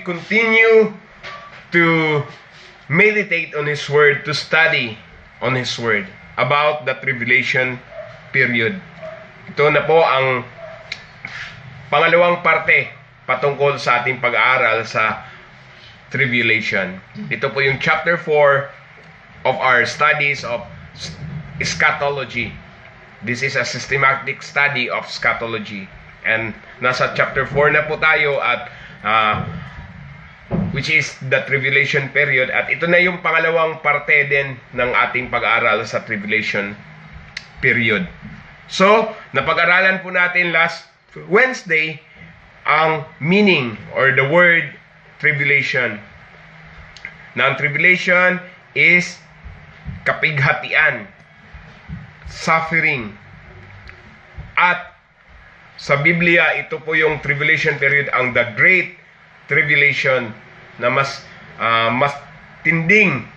continue to meditate on His Word, to study on His Word about the tribulation period. Ito na po ang pangalawang parte patungkol sa ating pag-aaral sa tribulation. Ito po yung chapter 4 of our studies of Eschatology. This is a systematic study of eschatology. And nasa chapter 4 na po tayo at which is the tribulation period. At ito na yung pangalawang parte din ng ating pag-aaral sa tribulation period. So, napag-aralan po natin last Wednesday ang meaning or the word tribulation. Na ang tribulation is kapighatian, suffering. At sa Biblia, ito po yung tribulation period, ang the great tribulation na mas tinding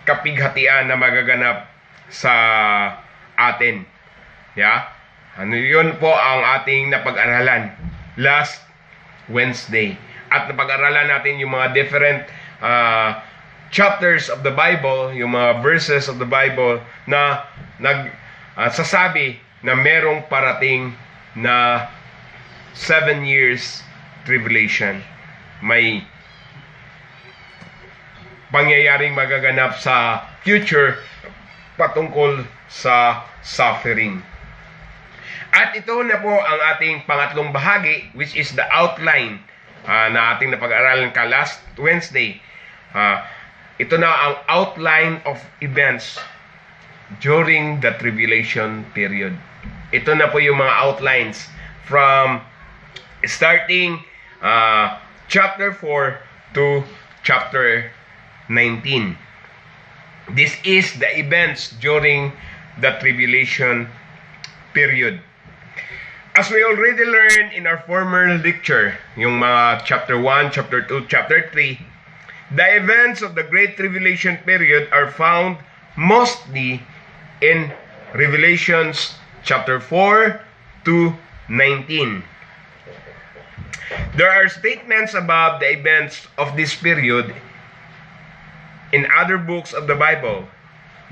kapighatian na magaganap sa atin. Yeah? Ano yun po ang ating napag-aralan last Wednesday. At napag-aralan natin yung mga different chapters of the Bible, yung mga verses of the Bible na nagsasabi na merong parating na 7 years tribulation. May pangyayaring magaganap sa future patungkol sa suffering. At ito na po ang ating pangatlong bahagi, which is the outline na ating napag-aralan last Wednesday. Ito na ang outline of events during the tribulation period. Ito na po yung mga outlines from starting chapter 4 to chapter 19. This is the events during the tribulation period. As we already learned in our former lecture, yung mga chapter 1, chapter 2, chapter 3, the events of the Great Tribulation period are found mostly in Revelations chapter 4 to 19. There are statements about the events of this period in other books of the Bible,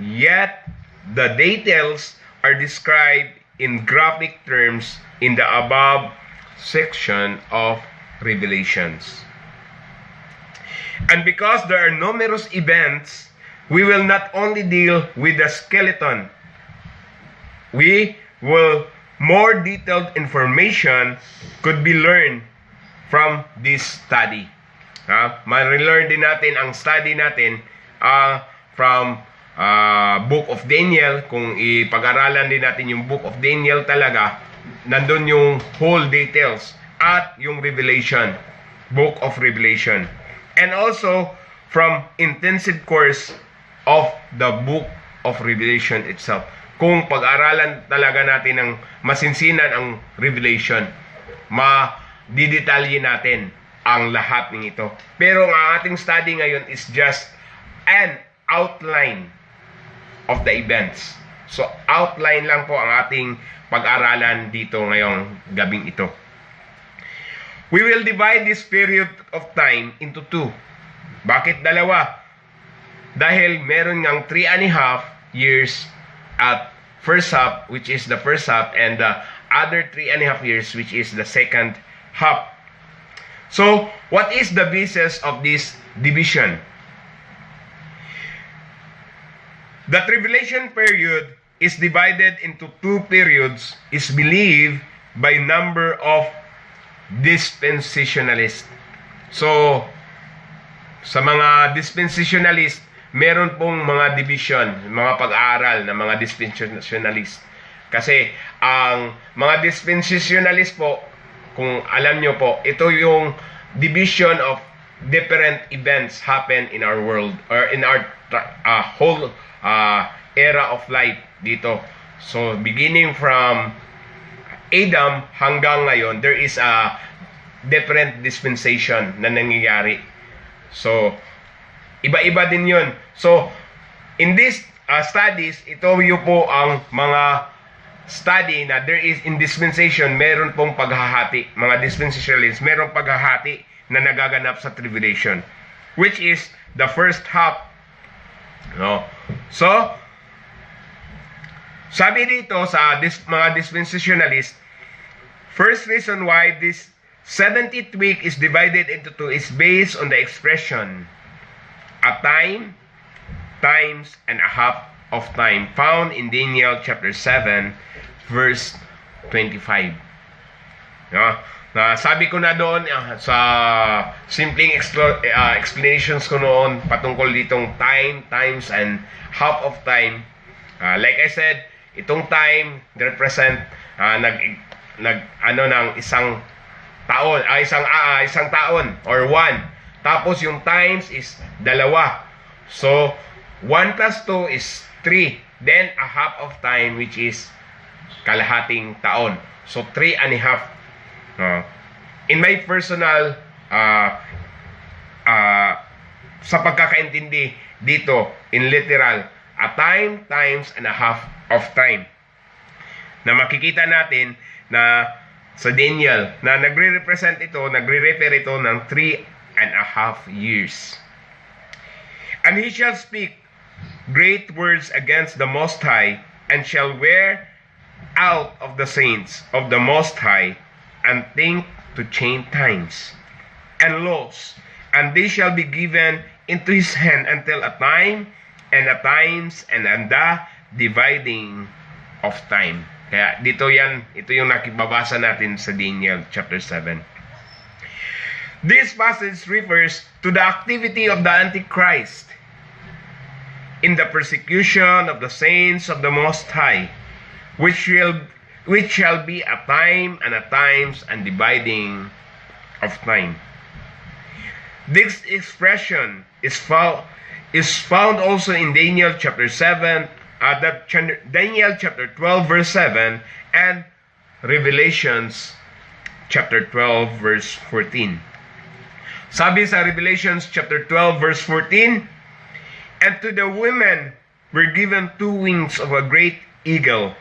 yet the details are described in graphic terms in the above section of Revelations. And because there are numerous events, we will not only deal with the skeleton. We will more detailed information could be learned from this study. Ma-relearn din natin ang study natin from Book of Daniel. Kung ipag-aralan din natin yung Book of Daniel talaga, nandun yung whole details at yung Revelation, Book of Revelation. And also from intensive course of the Book of Revelation itself. Kung pag-aralan talaga natin ng masinsinan ang Revelation, ma-didetalye natin ang lahat ng ito. Pero ang ating study ngayon is just an outline of the events. So, outline lang po ang ating pag-aralan dito ngayong gabing ito. We will divide this period of time into two. Bakit dalawa? Dahil meron ngang 3.5 years at first half, which is the first half, and the other 3.5 years, which is the second half. So, what is the basis of this division? The tribulation period is divided into two periods, is believed by number of dispensationalists. So, sa mga dispensationalist, meron pong mga division, mga pag-aaral ng mga dispensationalist. Kasi ang mga dispensationalist po, kung alam nyo po, ito yung division of different events happen in our world or in our whole era of life dito. So, beginning from Adam hanggang ngayon, there is a different dispensation na nangyayari. So, iba-iba din yun. So, in this studies, ito yung po ang mga study na there is in dispensation, meron pong paghahati. Mga dispensationalists, meron paghahati na nagaganap sa tribulation, which is the first half. No? So, sabi dito sa mga dispensationalist, first reason why this 70th week is divided into two is based on the expression a time, times, and a half of time found in Daniel chapter 7 verse 25. No? Na sabi ko na doon sa simpleng explanations ko noon patungkol ditong time, times, and half of time. Like I said, itong time represent ng isang taon, isang taon or one. Tapos yung times is dalawa. So 1 plus 2 is 3. Then a half of time, which is kalahating taon. So 3 and a half. In my personal sa pagkakaintindi dito in literal, a time, times, and a half of time, na makikita natin na sa Daniel na nagre-refer ito ng 3 and a half years. And he shall speak great words against the Most High, and shall wear out of the saints of the Most High, and think to change times and laws, and they shall be given into his hand until a time and a times and the dividing of time. Kaya ito yung nakibabasa natin sa Daniel chapter 7. This passage refers to the activity of the Antichrist in the persecution of the saints of the Most High, which shall be a time and a times and dividing of time. This expression is found also in Daniel chapter 7, Daniel chapter 12 verse 7, and Revelations chapter 12 verse 14. Sabi sa Revelations chapter 12 verse 14, and to the women were given 2 wings of a great eagle,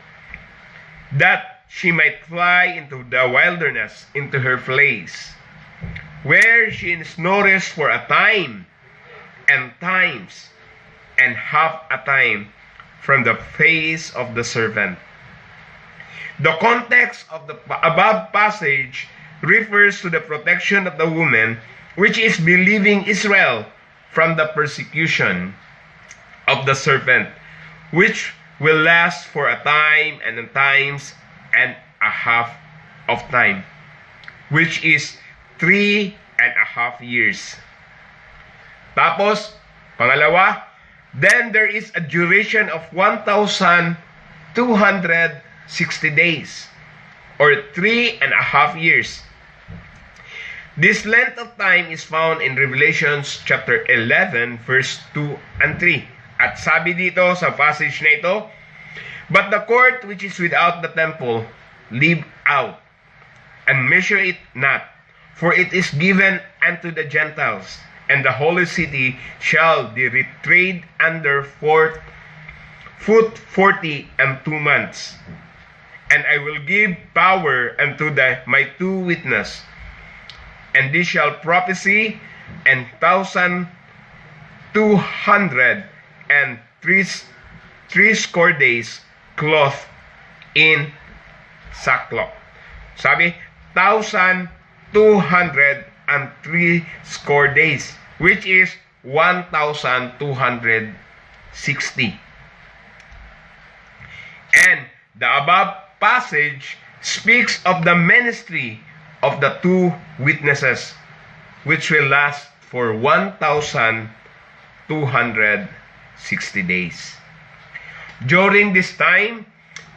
that she might fly into the wilderness, into her place, where she is nourished for a time, and times, and half a time, from the face of the serpent. The context of the above passage refers to the protection of the woman, which is believing Israel from the persecution of the serpent, which will last for a time and a times and a half of time, which is 3 and a half years. Tapos, pangalawa, then there is a duration of 1,260 days, or 3 and a half years. This length of time is found in Revelations chapter 11 verse 2 and 3. At sabi dito sa passage na ito, but the court which is without the temple, leave out, and measure it not, for it is given unto the Gentiles, and the holy city shall be retrayed under 40 and 2 months. And I will give power unto my 2 witnesses, and they shall prophesy 1,200 and 3 days, clothed in sackcloth. Sabi, 1,203 days, which is 1,260. And the above passage speaks of the ministry of the 2 witnesses, which will last for 1,260 days. During this time,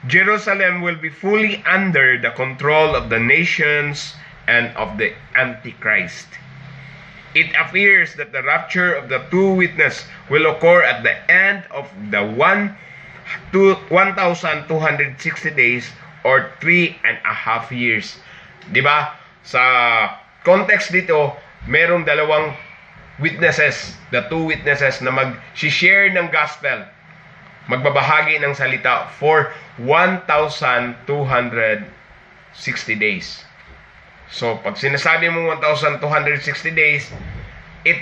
Jerusalem will be fully under the control of the nations and of the Antichrist. It appears that the rapture of the 2 witnesses will occur at the end of the 1,260 days, or 3 and a half years. Diba? Sa context dito, merong dalawang witnesses, the 2 witnesses na mag-share ng gospel, magbabahagi ng salita for 1,260 days. So, pag sinasabi mo 1,260 days, it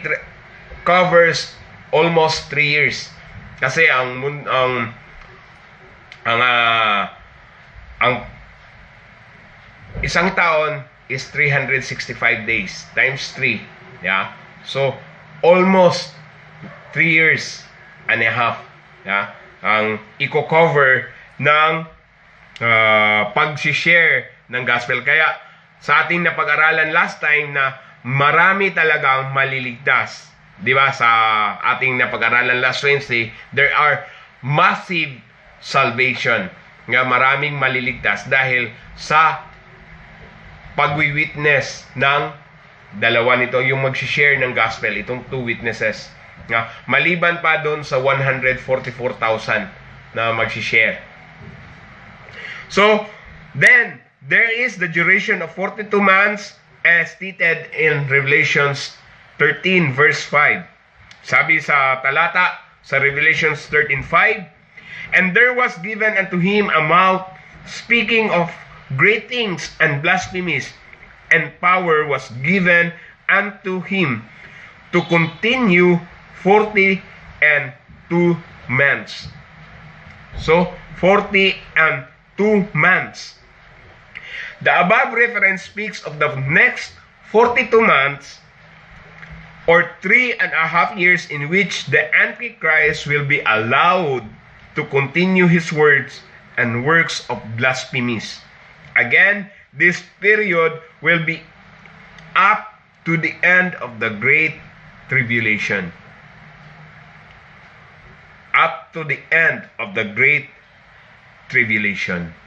covers almost 3 years. Kasi ang isang taon is 365 days times 3. Yeah? So, almost 3 years and a half. Yeah? Ang i-cover ng pag-share ng gospel. Kaya, sa ating napag-aralan last time na marami talagang maliligtas. Di ba? Sa ating napag-aralan last Wednesday, there are massive salvation. Nga maraming maliligtas dahil sa pag-witness ng dalawa nito, yung mag-share ng gospel, itong 2 witnesses. Nga, maliban pa doon sa 144,000 na mag-share. So, then, there is the duration of 42 months as stated in Revelations 13 verse 5. Sabi sa talata sa Revelations 13:5, and there was given unto him a mouth speaking of great things and blasphemies, and power was given unto him to continue 42 months. So, 42 months. The above reference speaks of the next 42 months or 3.5 years in which the Antichrist will be allowed to continue his words and works of blasphemies. Again, this period will be up to the end of the Great Tribulation. Up to the end of the Great Tribulation.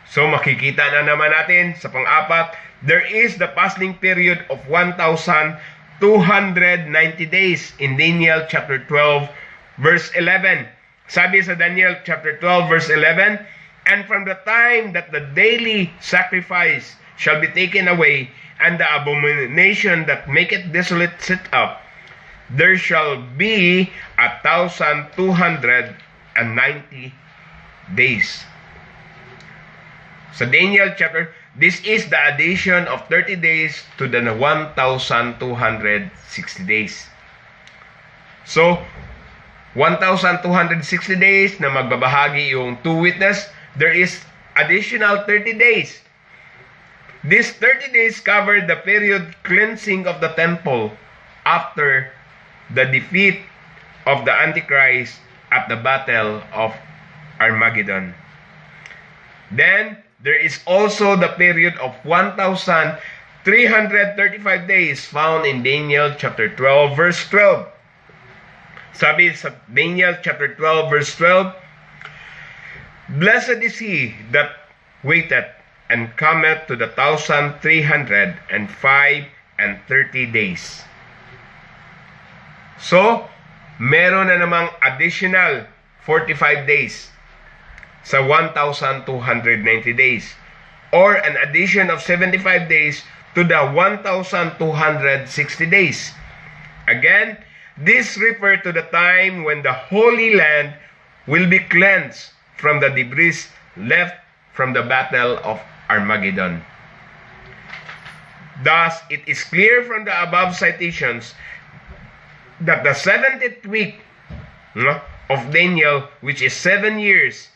So makikita na naman natin sa pang-apat, there is the passing period of 1,290 days in Daniel chapter 12 verse 11. Sabi sa Daniel chapter 12 verse 11, and from the time that the daily sacrifice shall be taken away, and the abomination that maketh desolate set up, there shall be 1,290 days. Sa Daniel chapter, this is the addition of 30 days to the 1,260 days. So, 1,260 days na magbabahagi yung 2 witness, there is additional 30 days. These 30 days cover the period cleansing of the temple after the defeat of the Antichrist at the Battle of Armageddon. Then, there is also the period of 1,335 days found in Daniel chapter 12 verse 12. Sabi sa Daniel chapter 12 verse 12, blessed is he that waiteth and cometh to the 1,305 and 30 days. So, meron na namang additional 45 days sa 1,290 days, or an addition of 75 days to the 1,260 days. Again, this refers to the time when the Holy Land will be cleansed from the debris left from the Battle of Armageddon. Thus, it is clear from the above citations that the 70th week of Daniel, which is 7 years,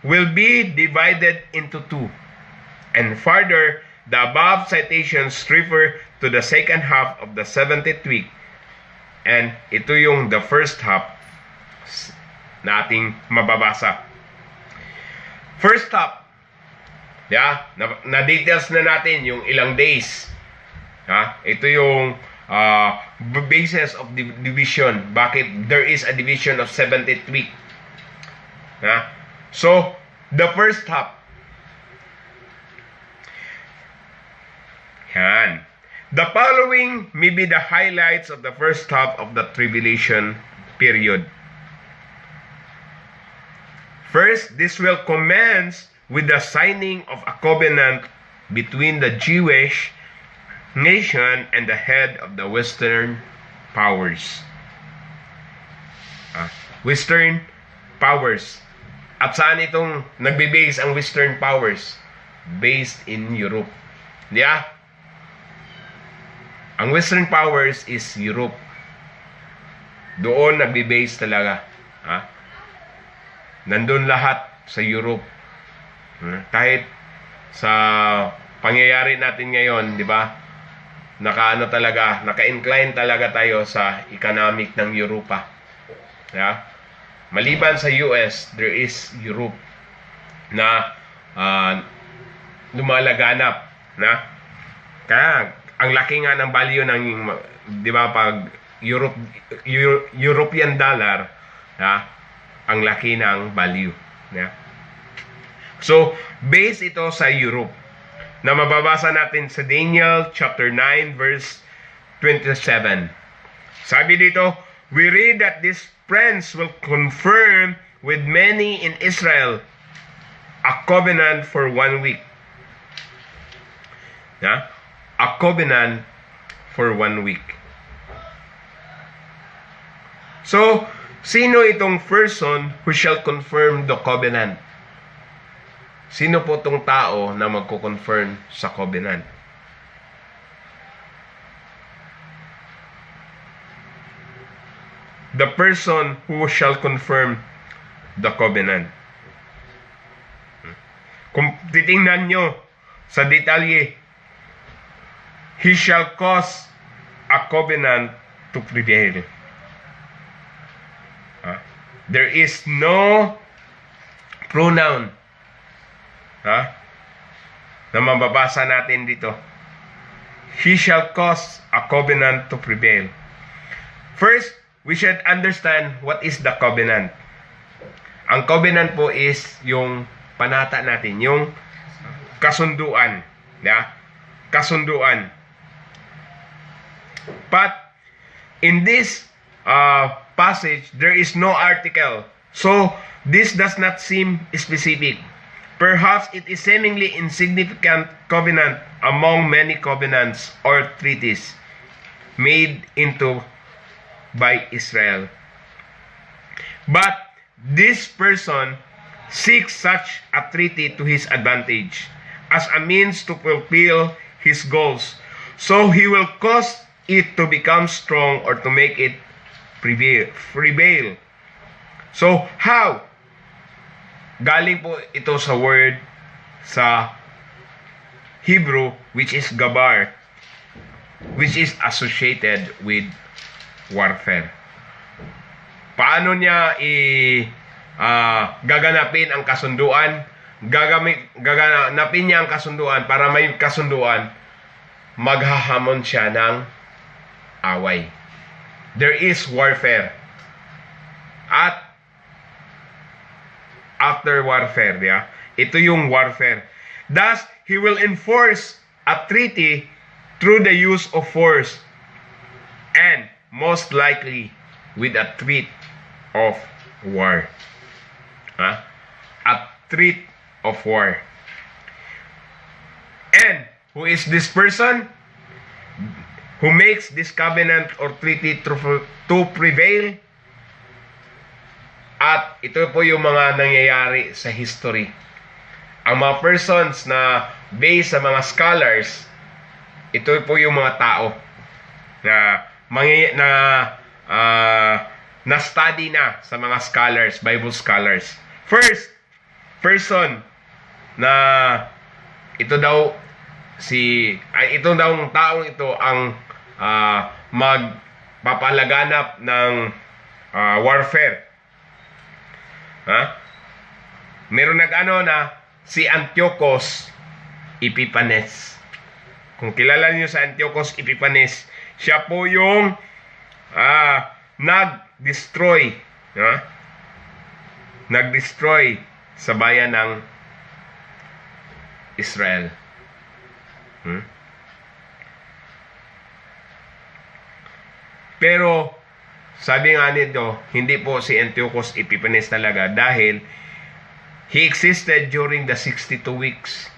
will be divided into 2. And further, the above citations refer to the second half of the 70th week. And ito yung the first half na ating mababasa. First half, na-details na natin yung ilang days. Ito yung basis of division. Bakit there is a division of 70th week. So, the first half. Yan. The following may be the highlights of the first half of the tribulation period. First, this will commence with the signing of a covenant between the Jewish nation and the head of the Western powers. Western powers. At saan itong nagbe-base ang Western powers? based in Europe. Yeah? Ang Western powers is Europe. Doon nagbe-base talaga. Ha? Nandun lahat sa Europe. Kahit sa pangyayari natin ngayon, di ba? Naka-incline talaga tayo sa economic ng Europa. Yeah? Maliban sa US, there is Europe na lumalaganap. Na? Kaya, ang laki nga ng value ng, di ba, pag European dollar, ang laki ng value. Yeah? So, base ito sa Europe na mababasa natin sa Daniel chapter 9 verse 27. Sabi dito, we read that this prince will confirm with many in Israel a covenant for 1 week. Yeah? A covenant for 1 week. So, sino itong person who shall confirm the covenant? Sino po itong tao na magko-confirm sa covenant? The person who shall confirm the covenant. Kung titingnan nyo sa detalye, he shall cause a covenant to prevail. There is no pronoun na mababasa natin dito. He shall cause a covenant to prevail. First, we should understand what is the covenant. Ang covenant po is yung panata natin, yung kasunduan. Kasunduan. But in this passage, there is no article. So, this does not seem specific. Perhaps it is seemingly insignificant covenant among many covenants or treaties made into by Israel. But this person seeks such a treaty to his advantage as a means to fulfill his goals. So he will cause it to become strong or to make it prevail. So how? Galing po ito sa word sa Hebrew which is gabar, which is associated with warfare. Paano niya gaganapin ang kasunduan? Gaganapin niya ang kasunduan para may kasunduan, maghahamon siya ng away. There is warfare. At after warfare, ito yung warfare. Thus, he will enforce a treaty through the use of force and most likely with a threat of war. A threat of war. And who is this person who makes this covenant or treaty to prevail? At ito po yung mga nangyayari sa history. Ang mga persons na based sa mga scholars, ito po yung mga tao na study na sa mga scholars, Bible scholars. First person na ito daw ang taong ito ang magpapalaganap ng warfare. Meron na si Antiochus Epiphanes. Kung kilala niyo sa Antiochus Epiphanes, siya po yung nag-destroy sa bayan ng Israel. Pero sabi nga nito, hindi po si Antiochus Epiphanes talaga dahil he existed during the 62 weeks.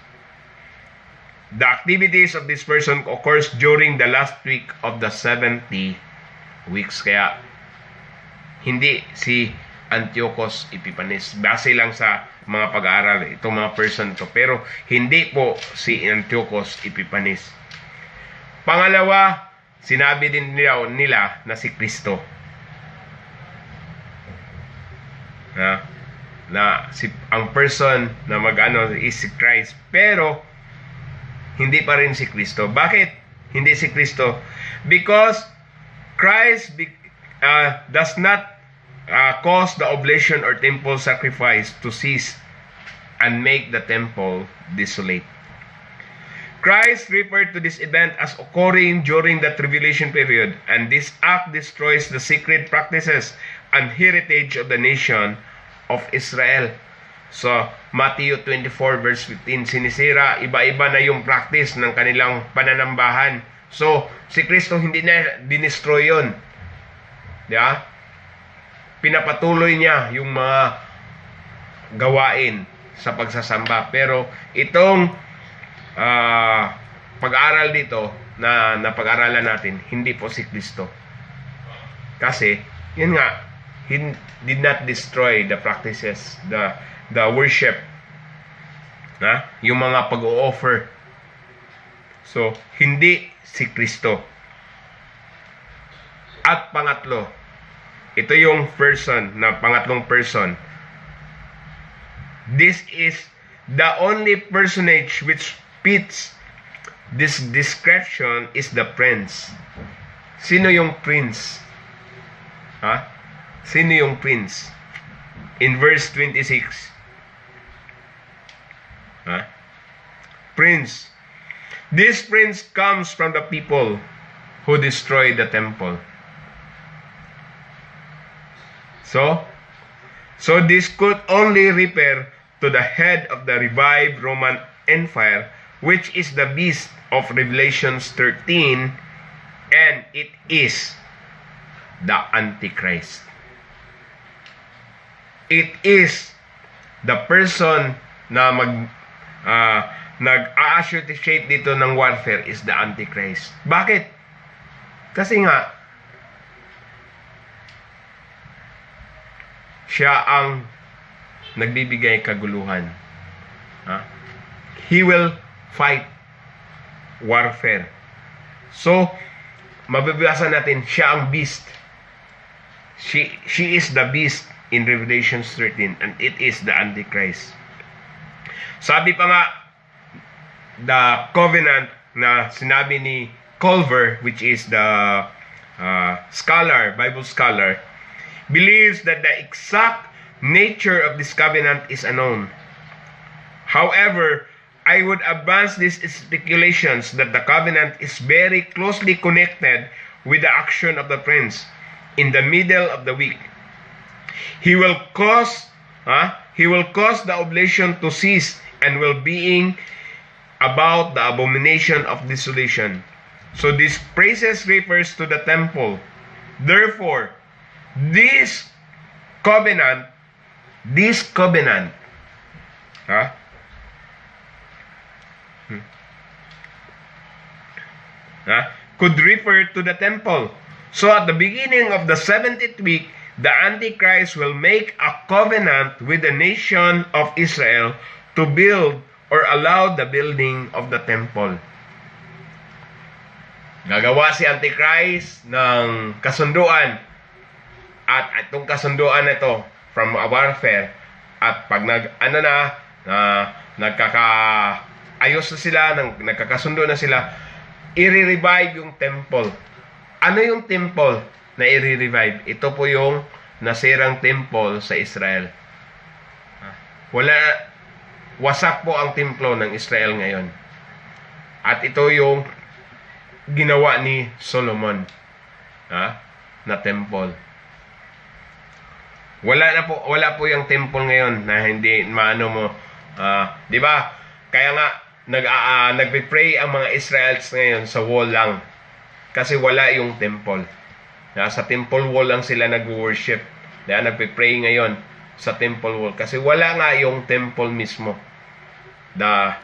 The activities of this person occurs during the last week of the 70 weeks. Kaya hindi si Antiochus Epiphanes. Base lang sa mga pag-aaral, itong mga person to. Pero hindi po si Antiochus Epiphanes. Pangalawa, sinabi din nila na si Kristo. Ang person na mag-ano is si Christ. Pero hindi pa rin si Kristo. Bakit hindi si Kristo? Because Christ does not cause the oblation or temple sacrifice to cease and make the temple desolate. Christ referred to this event as occurring during the tribulation period, and this act destroys the secret practices and heritage of the nation of Israel. So, Matthew 24 verse 15, sinisira, iba-iba na yung practice ng kanilang pananambahan. So, si Kristo hindi na dinestroy yun. Diba? Pinapatuloy niya yung mga gawain sa pagsasamba. Pero itong pag-aaral dito na pag-aralan natin, hindi po si Kristo. Kasi, yun nga, He did not destroy the practices, the worship, yung mga pag-o-offer. So, hindi si Kristo. At pangatlo, ito yung person, na pangatlong person. This is the only personage which fits this description is the prince. Sino yung prince? Sino yung prince? In verse 26. Prince. This prince comes from the people who destroyed the temple. So this could only refer to the head of the revived Roman Empire, which is the beast of Revelation 13, and it is the Antichrist. It is the person na nag-associate dito ng warfare is the Antichrist. Bakit? Kasi nga, siya ang nagbibigay kaguluhan. He will fight warfare. So, mabibasa natin, siya ang beast. She is the beast in Revelation 13, and it is the Antichrist. Sabi pa nga, the covenant na sinabi ni Culver, which is the Bible scholar, believes that the exact nature of this covenant is unknown. However, I would advance these speculations that the covenant is very closely connected with the action of the prince in the middle of the week. He will cause the oblation to cease and will being about the abomination of desolation. So this praises refers to the temple. Therefore, this covenant could refer to the temple. So at the beginning of the 70th week, the Antichrist will make a covenant with the nation of Israel to build or allow the building of the temple. Gagawa si Antichrist ng kasunduan. At itong kasunduan na ito from a warfare, at pag nagkakaayos na sila, nagkakasundo na sila, i-revive yung temple. Ano yung temple na i-revive? Ito po yung nasirang temple sa Israel. Wasak po ang templo ng Israel ngayon. At ito yung ginawa ni Solomon na temple. Wala po yung temple ngayon na hindi maano mo, 'di ba? Kaya nga nagpe-pray ang mga Israelites ngayon sa wall lang. Kasi wala yung temple. Sa temple wall lang sila nag-worship. Nagpe-pray ngayon sa temple wall kasi wala nga yung temple mismo. The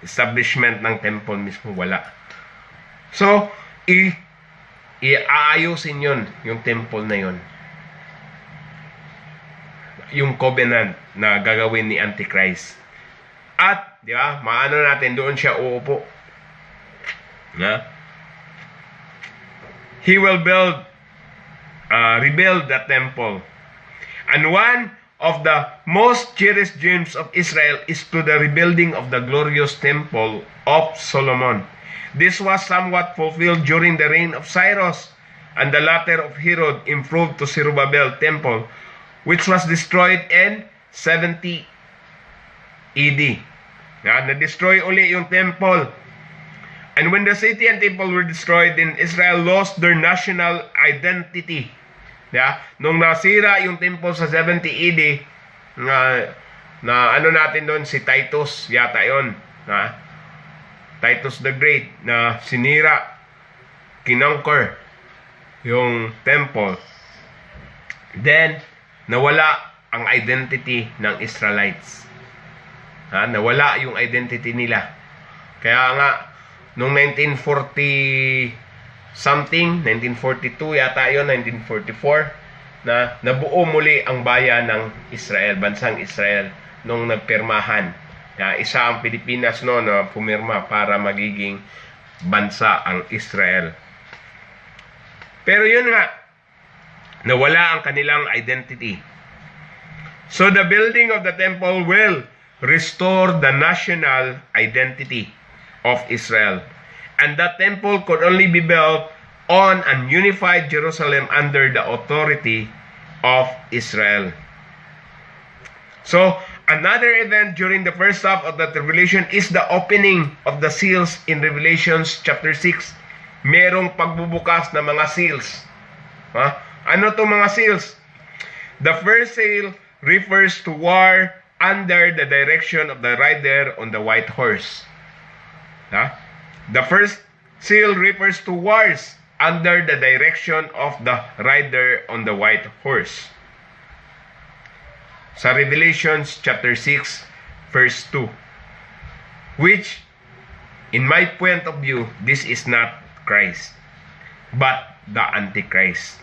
establishment ng temple mismo wala. So, aayusin yun, yung temple na yun. yung covenant na gagawin ni Antichrist. At, di ba, maano natin, doon siya uupo. He will rebuild the temple. And one of the most cherished dreams of Israel is to the rebuilding of the glorious temple of Solomon. This was somewhat fulfilled during the reign of Cyrus, and the latter of Herod improved to Zerubbabel temple, which was destroyed in 70 AD. Na-destroy uli yung temple. And when the city and temple were destroyed, then Israel lost their national identity. Nung nasira yung temple sa 70 AD, na ano natin doon, si Titus, yata yun. Titus the Great, na sinira, kinonquer yung temple. Then, nawala ang identity ng Israelites. Nawala yung identity nila. Kaya nga, noong 1940 something, 1942 yata yun, 1944, na nabuo muli ang bayan ng Israel, bansang Israel, nung nagpirmahan. Isa ang Pilipinas na pumirma para magiging bansa ang Israel. Pero yun nga, nawala ang kanilang identity. So the building of the temple will restore the national identity of Israel. And that temple could only be built on an unified Jerusalem under the authority of Israel. So, another event during the first half of the tribulation is the opening of the seals in Revelation chapter 6. Merong pagbubukas na mga seals. Ano itong mga seals? The first seal refers to war under the direction of the rider on the white horse. The first seal refers to wars under the direction of the rider on the white horse. Sa Revelation chapter 6 verse 2, which in my point of view, this is not Christ but the Antichrist.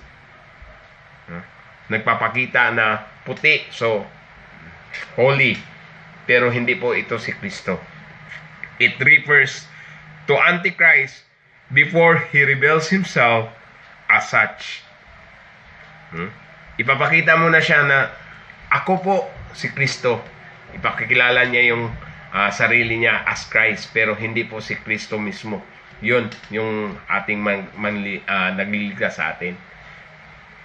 Nagpapakita na puti, so holy, pero hindi po ito si Kristo. It refers to Antichrist before he reveals himself as such. Ipapakita mo na siya na ako po si Kristo. Ipakikilala niya yung sarili niya as Christ, pero hindi po si Kristo mismo. Yun yung ating nagliligtas sa atin.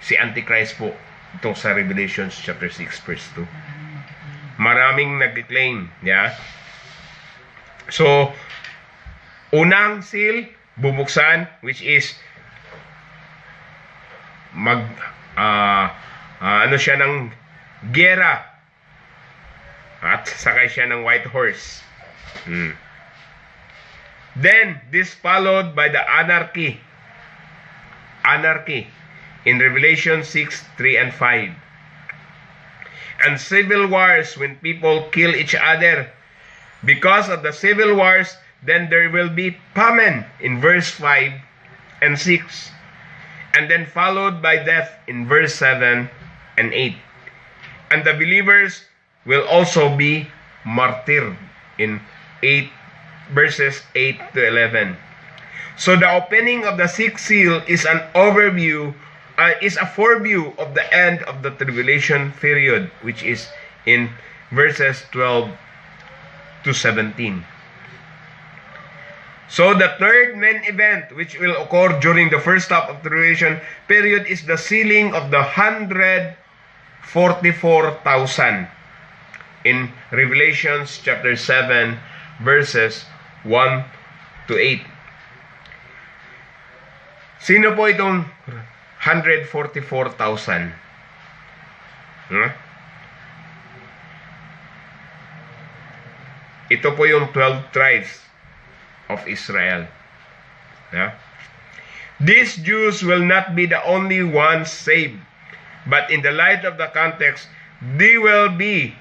Si Antichrist po ito sa Revelation chapter 6 verse 2. Maraming nag-claim, So, unang seal, bubuksan, which is ano siya ng gera, at sakay siya ng white horse. Then, this followed by the anarchy in Revelation 6, 3, and 5. And civil wars, when people kill each other. Because of the civil wars, then there will be famine in verse 5 and 6. And then followed by death in verse 7 and 8. And the believers will also be martyred in verses 8 to 11. So the opening of the sixth seal is an overview, is a foreview of the end of the tribulation period, which is in verses 12 to 17. So the third main event which will occur during the first half of the tribulation period is the sealing of the 144,000 in Revelation chapter 7 verses 1 to 8. Sino po itong 144,000? Ito po yung 12 tribes of Israel. These Jews will not be the only ones saved, but in the light of the context, they will be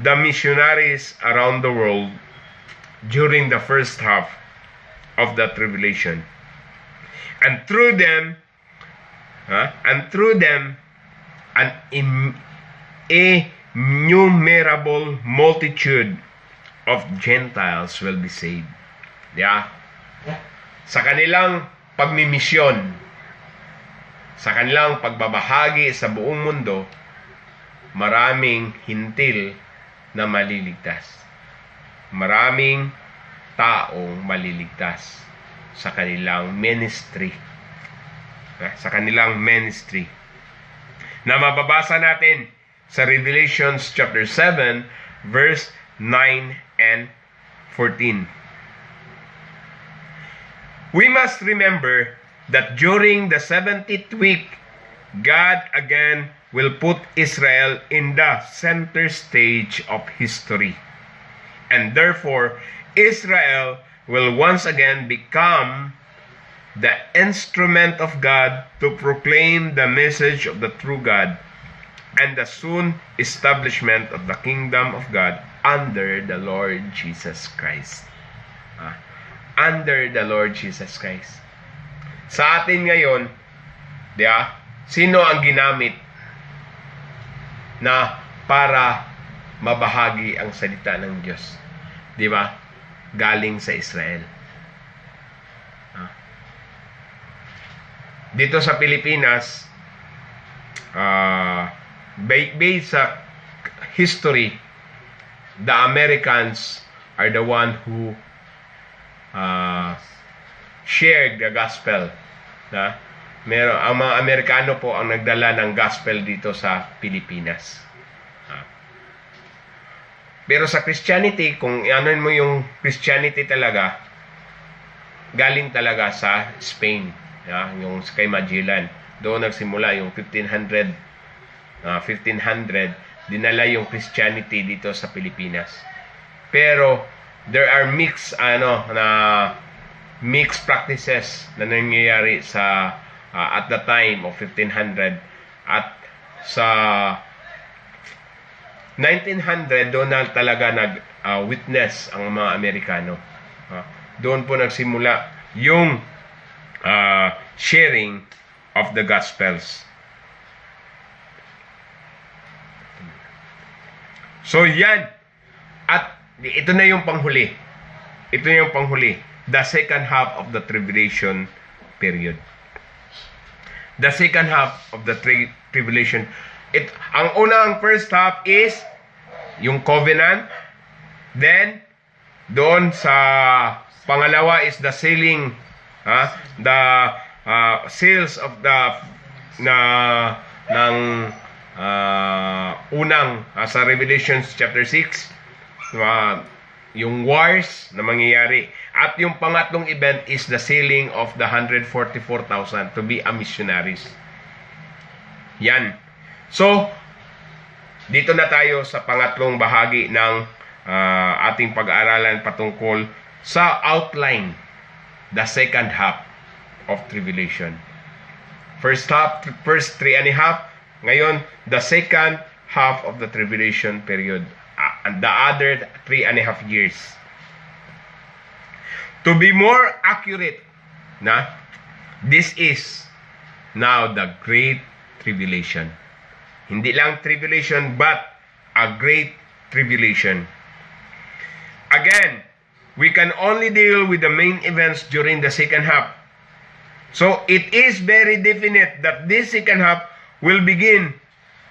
the missionaries around the world during the first half of the tribulation. And through them, an innumerable multitude of Gentiles will be saved. Yeah. Sa kanilang pagmimisyon, sa kanilang pagbabahagi sa buong mundo, maraming hintil na maliligtas. Maraming taong maliligtas sa kanilang ministry. Sa kanilang ministry. Na mababasa natin sa Revelation chapter 7 verse 9 and 14. We must remember that during the 70th week, God again will put Israel in the center stage of history. And therefore, Israel will once again become the instrument of God to proclaim the message of the true God and the soon establishment of the kingdom of God under the Lord Jesus Christ. Under the Lord Jesus Christ. Sa atin ngayon, sino ang ginamit na para mabahagi ang salita ng Diyos? Di ba? Galing sa Israel. Dito sa Pilipinas, based sa history, the Americans are the one who shared the gospel. Ang mga Amerikano po ang nagdala ng gospel dito sa Pilipinas. Pero sa Christianity, kung ano mo yung Christianity talaga, galing talaga sa Spain. Yung kay Magellan. Doon nagsimula yung 1500, dinala yung Christianity dito sa Pilipinas. Pero there are mixed practices na nangyayari sa at the time of 1500 at sa 1900 doon na talaga witness ang mga Amerikano. Doon po nagsimula yung sharing of the gospels. So yan, at ito na yung panghuli. Ito na yung panghuli. The second half of the tribulation period. The second half of the tribulation. Ang unang first half is yung covenant. Then, doon sa pangalawa is the sealing, the seals of the unang sa Revelation chapter 6, yung wars na mangyayari. At yung pangatlong event is the sealing of the 144,000 to be a missionaries. Yan. So, dito na tayo sa pangatlong bahagi ng ating pag-aaralan patungkol sa outline, the second half of tribulation. First 3.5, ngayon, the second half of the tribulation period, and the other 3.5 years. To be more accurate, this is now the Great Tribulation. Hindi lang tribulation, but a Great Tribulation. Again, we can only deal with the main events during the second half. So, it is very definite that this second half will begin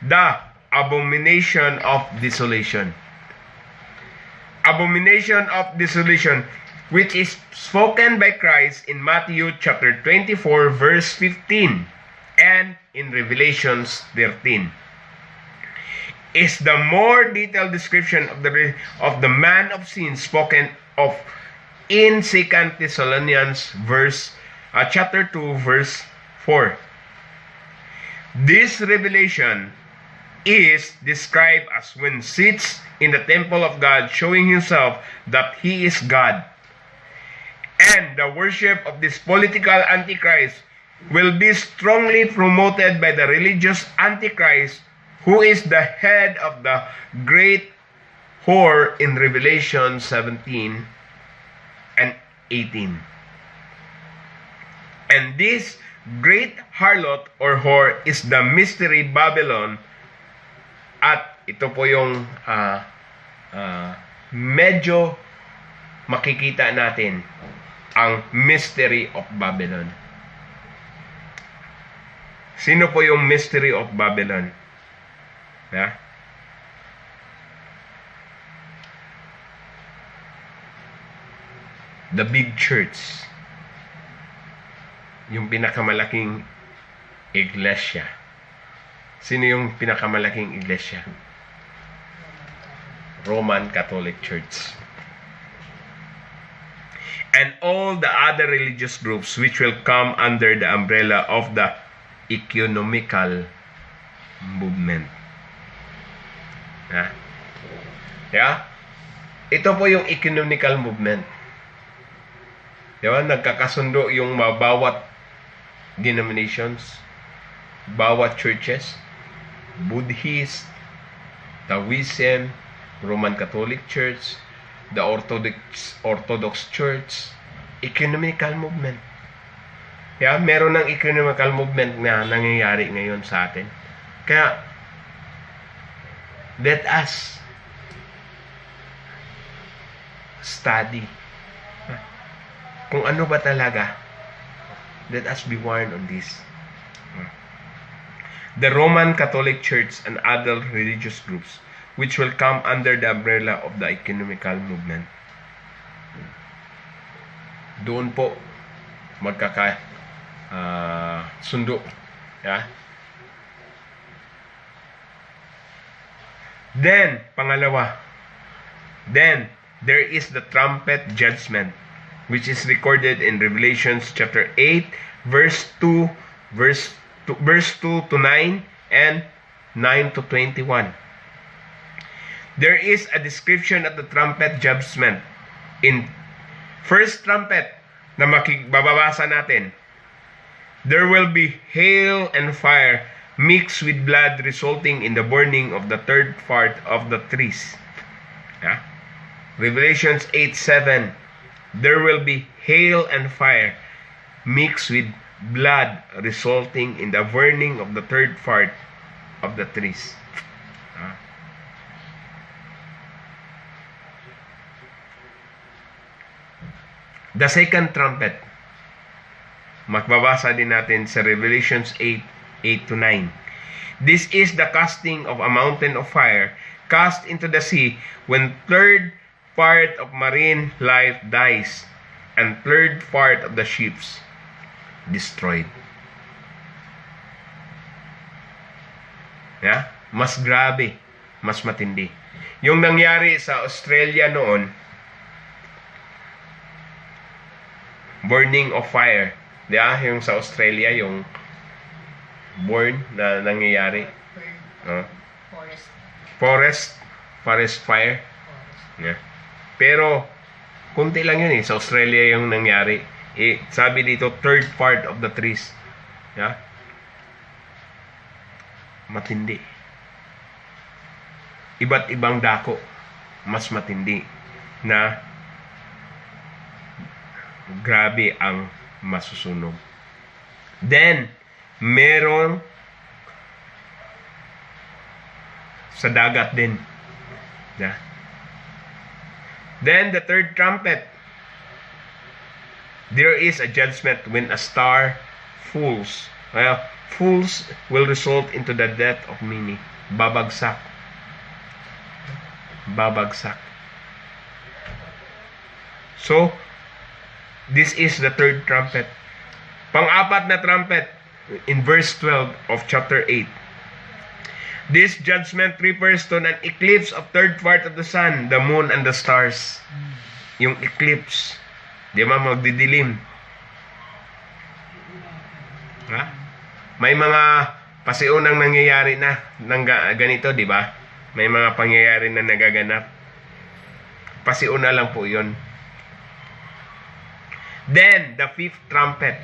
the abomination of desolation. Abomination of desolation, which is spoken by Christ in Matthew chapter 24 verse 15 and in Revelations 13, is the more detailed description of the man of sin spoken of in 2 Thessalonians chapter 2 verse 4. This revelation is described as when sits in the temple of God, showing himself that he is God. And the worship of this political antichrist will be strongly promoted by the religious antichrist, who is the head of the great whore in Revelation 17 and 18. And this great harlot or whore is the mystery Babylon, At ito po yung medyo makikita natin ang mystery of Babylon. Sino po yung mystery of Babylon? Yeah? The big church. Yung pinakamalaking iglesia. Sino yung pinakamalaking iglesia? Roman Catholic Church. And all the other religious groups which will come under the umbrella of the economical movement. Yeah? Ito po yung economical movement. Diba? Nagkakasundo yung bawat denominations, bawat churches, Buddhist, Taoism, Roman Catholic Church, the Orthodox Church, economical movement. Kaya meron ng economical movement na nangyayari ngayon sa atin. Kaya, let us study kung ano ba talaga. Let us be warned on this. The Roman Catholic Church and other religious groups which will come under the umbrella of the economical movement. Doon po sundo. Yeah? Then, pangalawa, then there is the trumpet judgment, which is recorded in Revelation chapter 8, verse 2 to 9 and 9 to 21. There is a description of the trumpet judgment in first trumpet na bababasa natin. There will be hail and fire mixed with blood, resulting in the burning of the third part of the trees. Yeah? Revelation 8:7. There will be hail and fire mixed with blood, resulting in the burning of the third part of the trees. The second trumpet, magbabasa din natin sa Revelation 8 to 9. This is the casting of a mountain of fire cast into the sea when third part of marine life dies and third part of the ships destroyed. Yeah? Mas grabe, mas matindi. Yung nangyari sa Australia noon, burning of fire. Yeah? Yung sa Australia, yung burn na nangyayari. Forest fire. Yeah. Pero, kunti lang yun sa Australia yung nangyari. Sabi dito, third part of the trees. Yeah? Matindi. Iba't ibang dako, mas matindi na grabe ang masusunog. Then, meron sa dagat din. Yeah. Then, the third trumpet. There is a judgment when a star falls. Well, fools will result into the death of many. Babagsak. Babagsak. So, this is the third trumpet. Pang-apat na trumpet in verse 12 of chapter 8. This judgment refers to an eclipse of third part of the sun, the moon, and the stars. Yung eclipse. Di ba magdidilim? Ha? May mga pasiunang nangyayari na ng ganito, di ba? May mga pangyayari na nagaganap. Pasiuna lang po yun. Then, the fifth trumpet.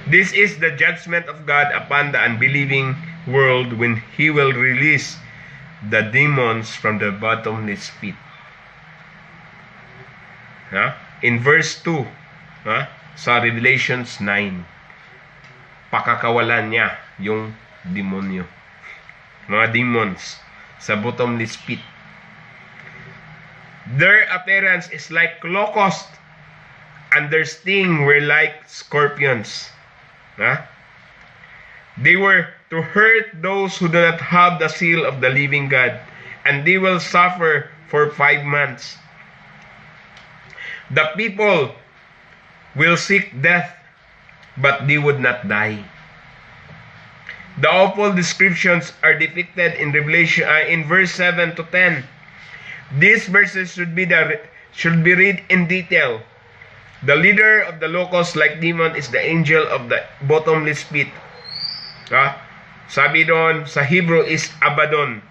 This is the judgment of God upon the unbelieving world when He will release the demons from the bottomless pit. In verse 2, sa Revelations 9, pakakawalan niya yung demonyo. mga demons sa bottomless pit. Their appearance is like locusts, and their sting were like scorpions. They were to hurt those who do not have the seal of the living God, and they will suffer for 5 months. The people will seek death, but they would not die. The awful descriptions are depicted in Revelation in verse 7 to 10. These verses should be read in detail. The leader of the locust-like demon is the angel of the bottomless pit. Sabi doon sa Hebrew is Abaddon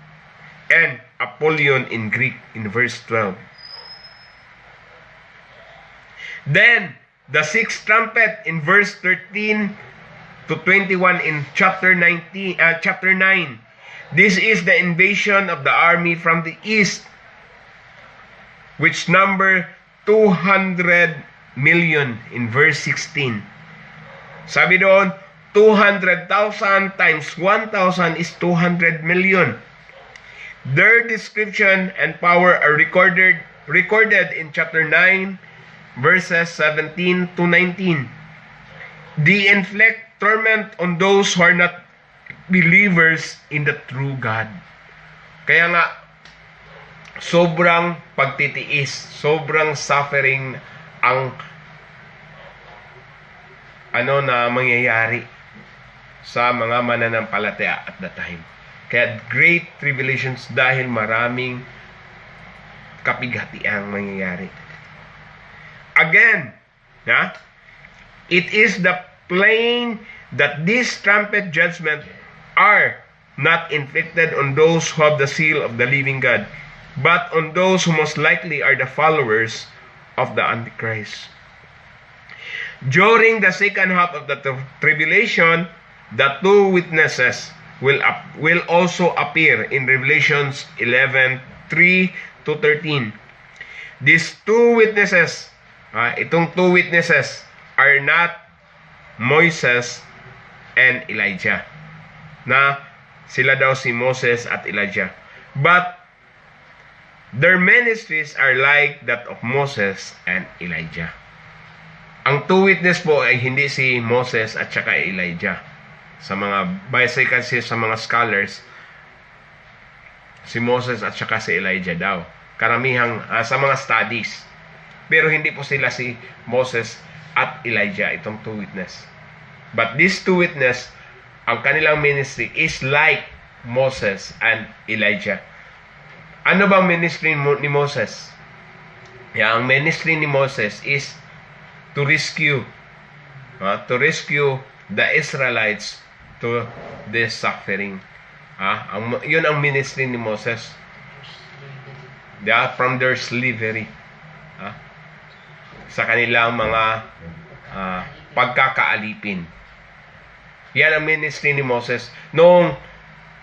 and Apollyon in Greek in verse 12. Then the sixth trumpet in verse 13 to 21 in chapter 9. This is the invasion of the army from the east, which number 200 million in verse 16. Sabi doon, 200,000 times 1,000 is 200 million. Their description and power are recorded in chapter 9, verses 17 to 19. They inflict torment on those who are not believers in the true God. Kaya nga, sobrang pagtitiis, sobrang suffering ang na mangyayari sa mga mananampalataya at that time. Kaya great tribulations dahil maraming kapighatiang mangyayari. Again, it is the plain that these trumpet judgment are not inflicted on those who have the seal of the living God, but on those who most likely are the followers of the Antichrist. During the second half of the tribulation, the two witnesses will also appear in Revelations 11:3 to 13. These two witnesses, itong two witnesses are not Moses and Elijah. Na sila daw si Moses at Elijah. But their ministries are like that of Moses and Elijah. Ang two witness po ay hindi si Moses at saka Elijah. Sa mga base kasi sa mga scholars, si Moses at saka si Elijah daw. Karamihang sa mga studies. Pero hindi po sila si Moses at Elijah, itong two witness. But these two witness, ang kanilang ministry is like Moses and Elijah. Ano bang ministry ni Moses? Ang ministry ni Moses is to rescue the Israelites to this suffering. Yun ang ministry ni Moses. From their slavery. Sa kanilang mga pagkakaalipin. Yan ang ministry ni Moses. Noong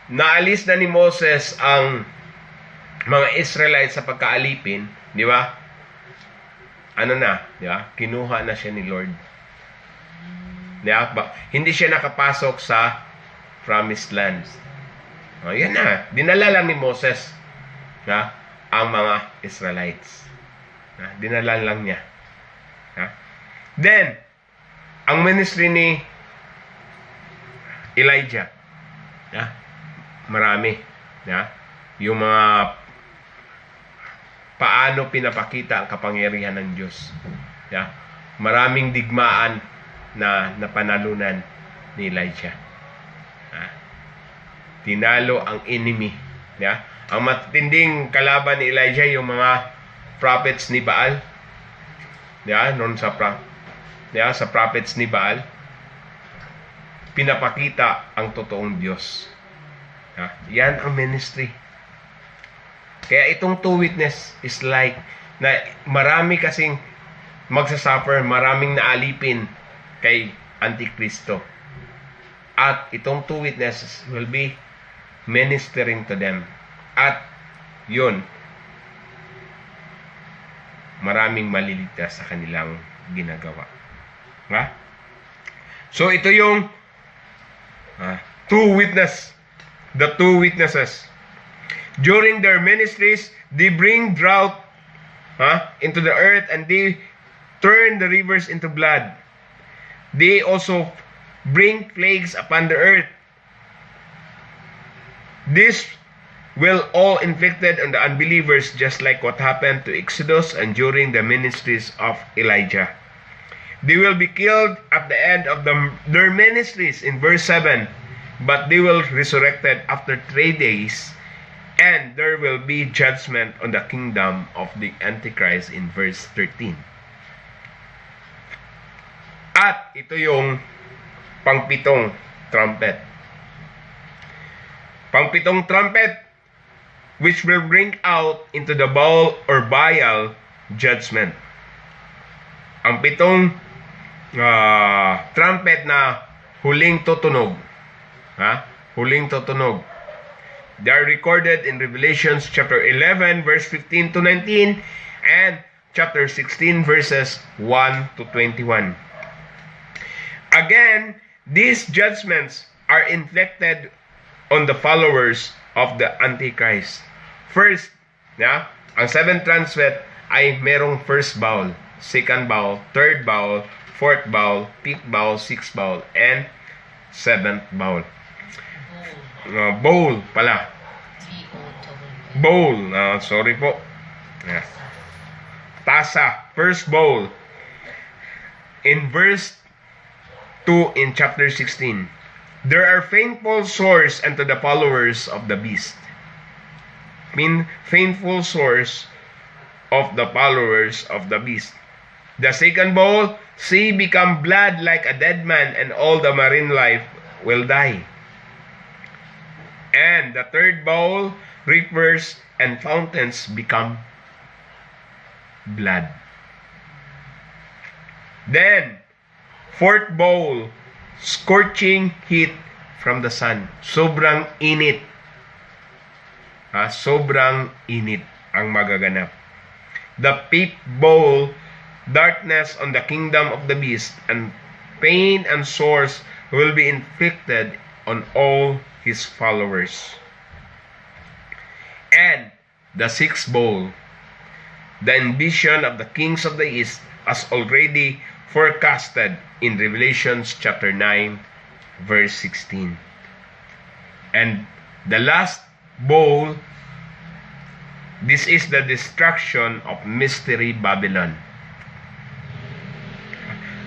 naalis na ni Moses ang mga Israelites sa pagkaalipin, di ba? Di ba? Kinuha na siya ni Lord. Di ba? Hindi siya nakapasok sa promised land. Yan na. Dinala lang ni Moses ang mga Israelites. Dinala lang niya. Then, ang ministry ni Elijah, marami. Yung mga paano pinapakita ang kapangyarihan ng Diyos. Maraming digmaan na napanalunan ni Elijah. Tinalo ang enemy. Ang matinding kalaban ni Elijah, yung mga prophets ni Baal. Noon sa prophets ni Baal, pinapakita ang totoong Diyos. Yan ang ministry. Kaya itong two witness is like na marami kasing magsasuffer, maraming naalipin kay Antikristo. At itong two witnesses will be ministering to them. At yun, maraming maliligtas sa kanilang ginagawa. So ito yung two witness. the two witnesses. During their ministries, they bring drought into the earth, and they turn the rivers into blood. They also bring plagues upon the earth. This will all inflicted on the unbelievers, just like what happened to Exodus and during the ministries of Elijah. They will be killed at the end of their ministries in verse 7, but they will resurrected after 3 days, and there will be judgment on the kingdom of the Antichrist in verse 13. At ito yung pangpitong trumpet. Pangpitong trumpet, which will bring out into the bowl or vial judgment. Ang pitong trumpet na huling tutunog. Huling tutunog. They are recorded in Revelation chapter 11 verse 15 to 19 and chapter 16 verses 1 to 21. Again, these judgments are inflicted on the followers of the Antichrist. First, ang 7 trumpet ay merong first bowl, second bowl, third bowl, fourth bowl, fifth bowl, sixth bowl, and seventh bowl. Bowl pala. Bowl. Sorry po. Tasa. First bowl. In verse 2 in chapter 16. There are painful sores unto the followers of the beast. Painful sores of the followers of the beast. The second bowl, sea become blood like a dead man, and all the marine life will die. And the third bowl, rivers and fountains become blood. Then, fourth bowl, scorching heat from the sun. Sobrang init. Sobrang init ang magaganap. The fifth bowl, darkness on the kingdom of the beast, and pain and sores will be inflicted on all his followers. And the sixth bowl, the ambition of the kings of the east, as already forecasted in Revelation chapter 9 verse 16. And the last bowl, this is the destruction of mystery Babylon.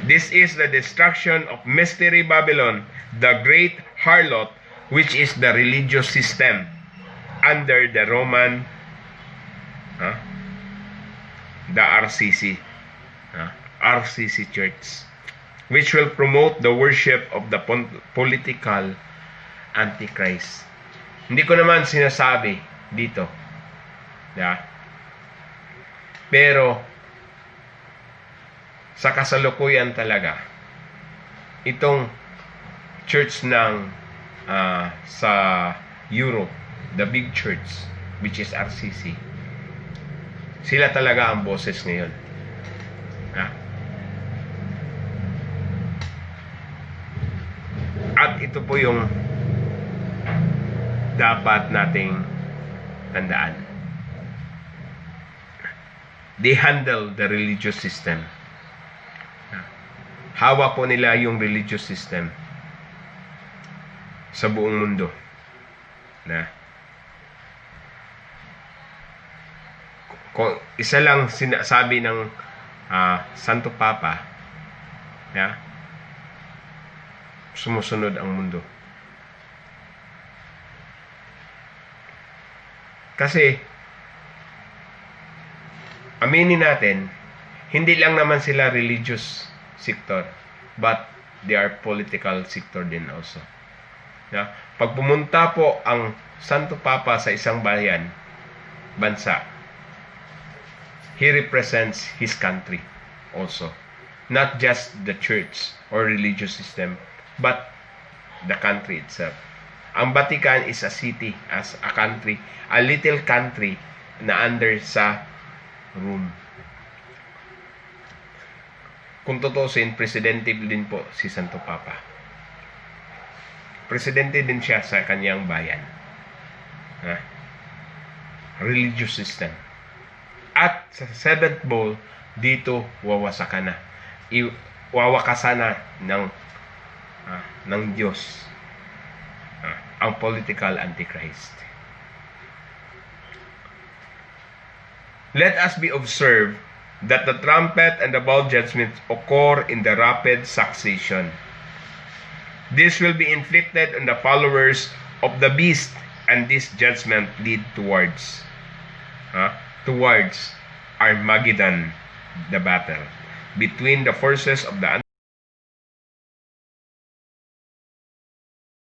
This is the destruction of mystery Babylon, the great harlot, which is the religious system under the Roman, the RCC, RCC Church, which will promote the worship of the political Antichrist. Hindi ko naman sinasabi dito. Pero, sa kasalukuyan talaga, itong church ng sa Europe, the big church, which is RCC, sila talaga ang boses ngayon. At ito po yung dapat nating tandaan. They handle the religious system. Hawak po nila yung religious system sa buong mundo. Isa lang sinasabi ng Santo Papa, sumusunod ang mundo. Kasi aminin natin, hindi lang naman sila religious sector, but they are political sector din also. Pag pumunta po ang Santo Papa sa isang bansa, he represents his country also. Not just the church or religious system, but the country itself. Ang Vatican is a city, as a country, a little country na under sa Rome. Kung tutusin, presidente din po si Santo Papa. presidente din siya sa kanyang bayan. Religious system. At sa seventh bowl, dito wawasakan na. Wawakasan na ng Diyos ang political antichrist. Let us be observed that the trumpet and the bowl judgments occur in the rapid succession. This will be inflicted on the followers of the beast, and this judgment lead towards Armageddon, the battle between the forces of the